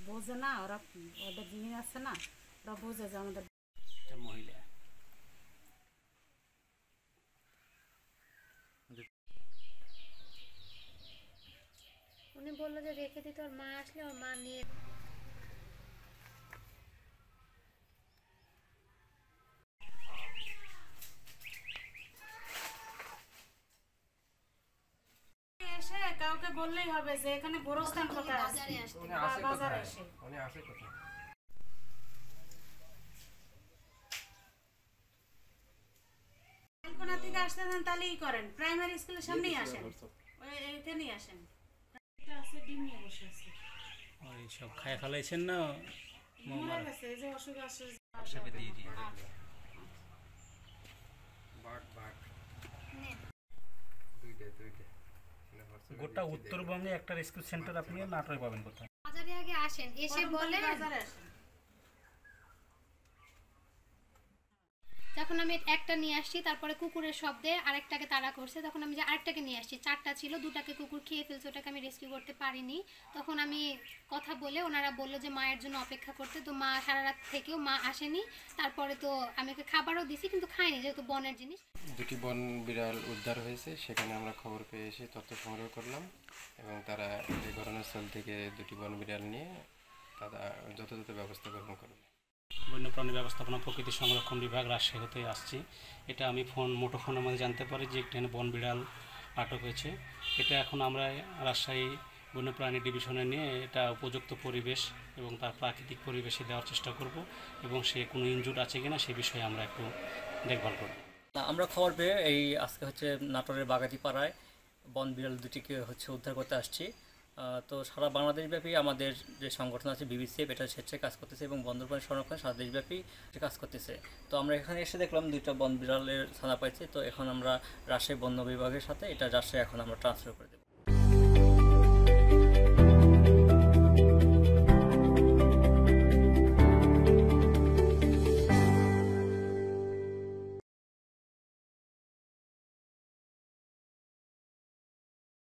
বোঝে না ওরা, ওদের জিনিস আছে না, ওরা বোঝে যে আমাদের মহিলা। উনি বললো যে রেখে দিতে, ওর মা আসলে ওর মা নিয়ে এসে কাউকে বললেই হবে যে এখানে গোরস্থান কোথায় আছে, বাজারে এসে উনি আসে কোথায়? কোনা থেকে আসতে দেন তাহলেই করেন, প্রাইমারি স্কুলের সামনেই আসেন, ওই এখানেই আসেন। এটা আছে ডিম নিয়ে বসে আছে, ওই সব খায় ফেলাইছেন না? মরে গেছে, এই যে অসুখ আছে হোয়াটসঅ্যাপে দিয়ে দিই। গোটা উত্তরবঙ্গে একটা রেস্কিউ সেন্টার আপনি নাটোরে পাবেন কোথায়? বাজারে আগে আসেন, এসে বলে বাজারে আসেন। যখন আমি একটা নিয়ে আসছি, তারপরে কুকুরের শব্দে আরেকটাকে তাড়া করছে, তখন আমি যে আরেকটাকে নিয়ে আসছি, চারটা ছিল, দুটাকে কুকুর খেয়ে ফেলছে, ওটাকে আমি রেস্কিউ করতে পারিনি। তখন আমি কথা বলে ওনারা বললো যে মায়ের জন্য অপেক্ষা করতে, তো মা সারা রাত থেকেও মা আসেনি। তারপরে তো আমি ওকে খাবারও দিছি, কিন্তু খাইনি, যেহেতু বনের জিনিস। দুটি বন বিড়াল উদ্ধার হয়েছে, সেখানে আমরা খবর পেয়ে এসে তথ্য সংগ্রহ করলাম এবং তারা এই ঘটনাস্থল থেকে দুটি বন বিড়াল নিয়ে তারা যথাযথ ব্যবস্থা গ্রহণ করবে। বন্যপ্রাণী ব্যবস্থাপনা প্রকৃতি সংরক্ষণ বিভাগ, রাজশাহী হতে আসছি। এটা আমি মুঠোফোনের মধ্যে জানতে পারি যে এখানে বন বিড়াল আটক হয়েছে। এটা এখন আমরা রাজশাহী বন্যপ্রাণী ডিভিশনে নিয়ে এটা উপযুক্ত পরিবেশ এবং তার প্রাকৃতিক পরিবেশে দেওয়ার চেষ্টা করব এবং সে কোনো ইনজুর আছে কিনা সে বিষয়ে আমরা একটু দেখভাল করব। আমরা খবর পেয়ে আজকে নাটোরের বাগাতিপাড়ায় বন বিড়াল দুটিকে উদ্ধার করতে আসছি। তো সারা বাংলাদেশব্যাপী আমাদের যে সংগঠন আছে বিবিসিএফ, এটা স্বেচ্ছায় কাজ করতেছে এবং বন্যপ্রাণী সংরক্ষণ সারা দেশব্যাপী কাজ করতেছে। তো আমরা এখানে এসে দেখলাম দুইটা বন বিড়ালের ছানা পাইছে। তো এখন আমরা রাজশাহী বন্য বিভাগের সাথে এটা রাজশাহী এখন আমরা ট্রান্সফার করে দেব।